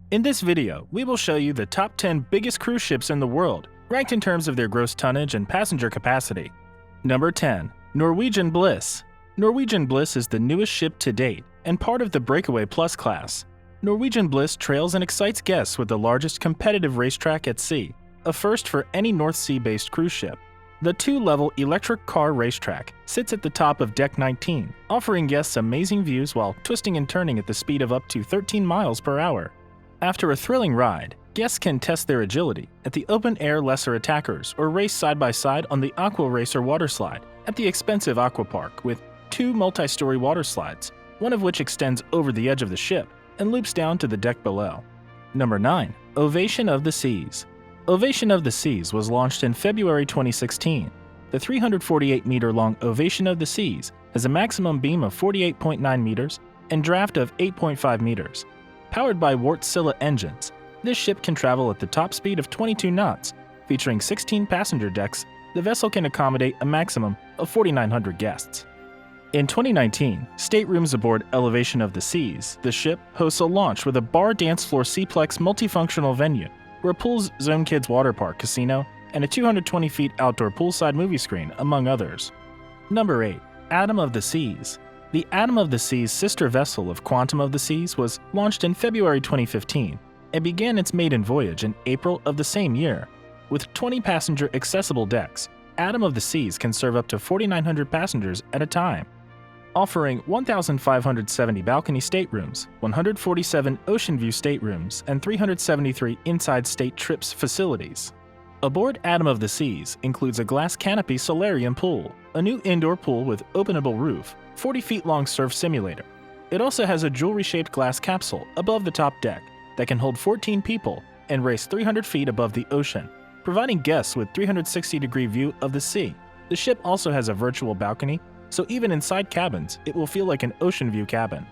In this video, we will show you the top 10 biggest cruise ships in the world, ranked in terms of their gross tonnage and passenger capacity. Number 10. Norwegian BLISS. Norwegian BLISS is the newest ship to date and part of the Breakaway Plus class. Norwegian BLISS trails and excites guests with the largest competitive racetrack at sea, a first for any North Sea-based cruise ship. The two-level electric car racetrack sits at the top of Deck 19, offering guests amazing views while twisting and turning at the speed of up to 13 miles per hour. After a thrilling ride, guests can test their agility at the open-air Lesser Attackers or race side-by-side on the Aqua Racer water slide at the expensive Aqua Park with two multi-story water slides, one of which extends over the edge of the ship and loops down to the deck below. Number 9. OVATION of the Seas. OVATION of the Seas was launched in February 2016. The 348-meter-long OVATION of the Seas has a maximum beam of 48.9 meters and draft of 8.5 meters. Powered by Wärtsilä engines, this ship can travel at the top speed of 22 knots. Featuring 16 passenger decks, the vessel can accommodate a maximum of 4,900 guests. In 2019, staterooms aboard Elevation of the Seas, the ship hosts a launch with a bar dance floor Cplex multifunctional venue, where a Pools Zone Kids water park casino and a 220-feet outdoor poolside movie screen, among others. Number 8. Atom of the Seas. The Atom of the Seas sister vessel of Quantum of the Seas was launched in February 2015 and began its maiden voyage in April of the same year. With 20 passenger accessible decks, Atom of the Seas can serve up to 4,900 passengers at a time. Offering 1,570 balcony staterooms, 147 ocean view staterooms, and 373 inside state trips facilities. Aboard Atom of the Seas includes a glass canopy solarium pool, a new indoor pool with openable roof, 40 feet long surf simulator. It also has a jewelry-shaped glass capsule above the top deck that can hold 14 people and race 300 feet above the ocean, providing guests with 360-degree view of the sea. The ship also has a virtual balcony, so even inside cabins, it will feel like an ocean view cabin.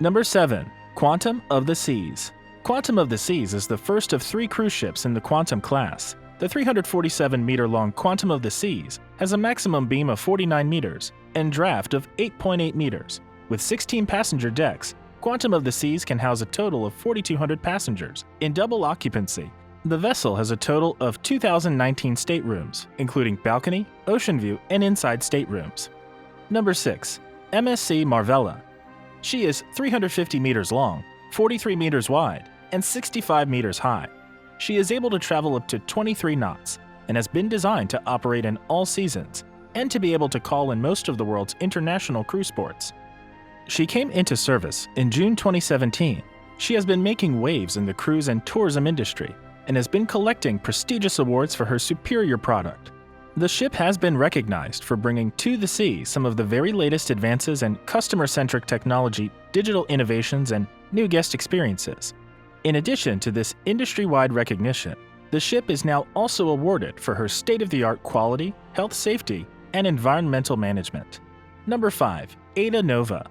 Number 7. Quantum of the Seas. Quantum of the Seas is the first of 3 cruise ships in the Quantum class. The 347-meter-long Quantum of the Seas has a maximum beam of 49 meters and draft of 8.8 meters. With 16 passenger decks, Quantum of the Seas can house a total of 4,200 passengers in double occupancy. The vessel has a total of 2,019 staterooms, including balcony, ocean view, and inside staterooms. Number 6. MSC MARVELLA. She is 350 meters long, 43 meters wide, and 65 meters high. She is able to travel up to 23 knots and has been designed to operate in all seasons and to be able to call in most of the world's international cruise ports. She came into service in June 2017. She has been making waves in the cruise and tourism industry and has been collecting prestigious awards for her superior product. The ship has been recognized for bringing to the sea some of the very latest advances in customer-centric technology, digital innovations, and new guest experiences. In addition to this industry-wide recognition, the ship is now also awarded for her state-of-the-art quality, health safety, and environmental management. Number 5. AIDA Nova.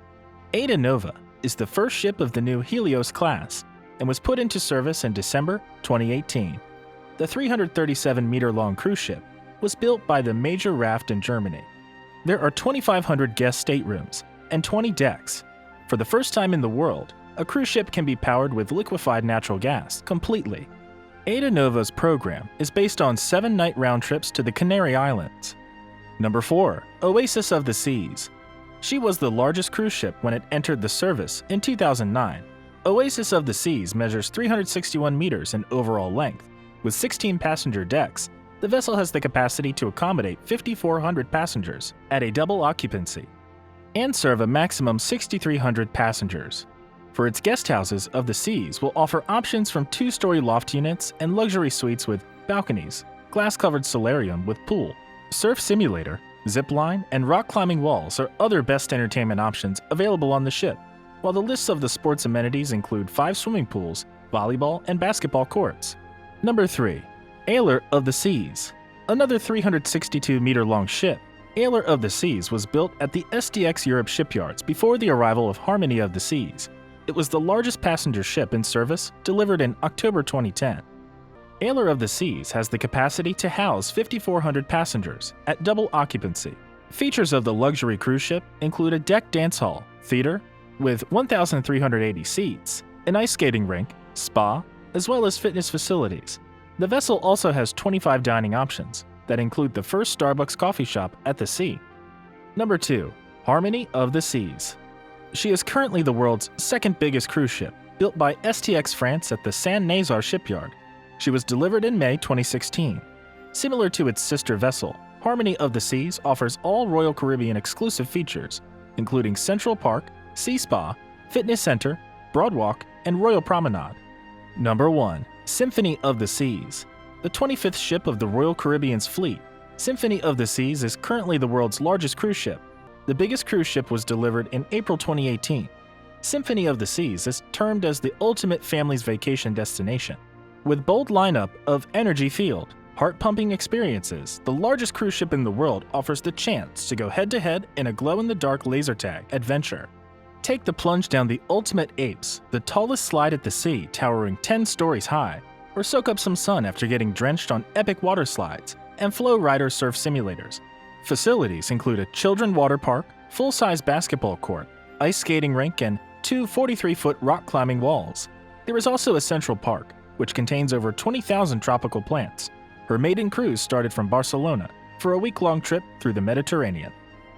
AIDA Nova is the first ship of the new Helios class and was put into service in December 2018. The 337-meter-long cruise ship was built by the Major Raft in Germany. There are 2,500 guest staterooms and 20 decks. For the first time in the world, a cruise ship can be powered with liquefied natural gas completely. AIDA Nova's program is based on 7-night round trips to the Canary Islands. Number 4. OASIS of the Seas. She was the largest cruise ship when it entered the service in 2009. OASIS of the Seas measures 361 meters in overall length. With 16 passenger decks, the vessel has the capacity to accommodate 5,400 passengers at a double occupancy and serve a maximum 6,300 passengers. For its guest houses of the Seas will offer options from 2-story loft units and luxury suites with balconies, glass-covered solarium with pool, surf simulator, zip line, and rock climbing walls are other best entertainment options available on the ship, while the lists of the sports amenities include 5 swimming pools, volleyball, and basketball courts. Number 3. AILER of the Seas. Another 362-meter-long ship, AILER of the Seas was built at the SDX Europe shipyards before the arrival of Harmony of the Seas. It was the largest passenger ship in service, delivered in October 2010. AILER of the Seas has the capacity to house 5,400 passengers at double occupancy. Features of the luxury cruise ship include a deck dance hall, theater with 1,380 seats, an ice skating rink, spa, as well as fitness facilities. The vessel also has 25 dining options that include the first Starbucks coffee shop at the sea. Number 2. Harmony of the Seas. She is currently the world's second biggest cruise ship, built by STX France at the Saint-Nazaire shipyard. She was delivered in May 2016. Similar to its sister vessel, Harmony of the Seas offers all Royal Caribbean exclusive features, including Central Park, Sea Spa, Fitness Center, Broadwalk, and Royal Promenade. Number 1. Symphony of the Seas. The 25th ship of the Royal Caribbean's fleet, Symphony of the Seas is currently the world's largest cruise ship. The biggest cruise ship was delivered in April 2018. Symphony of the Seas is termed as the ultimate family's vacation destination. With bold lineup of energy-filled, heart-pumping experiences, the largest cruise ship in the world offers the chance to go head-to-head in a glow-in-the-dark laser tag adventure. Take the plunge down the ultimate apes, the tallest slide at the sea towering 10 stories high, or soak up some sun after getting drenched on epic water slides and flow rider surf simulators. Facilities include a children's water park, full-size basketball court, ice skating rink, and 2 43-foot rock climbing walls. There is also a central park, which contains over 20,000 tropical plants. Her maiden cruise started from Barcelona for a week-long trip through the Mediterranean.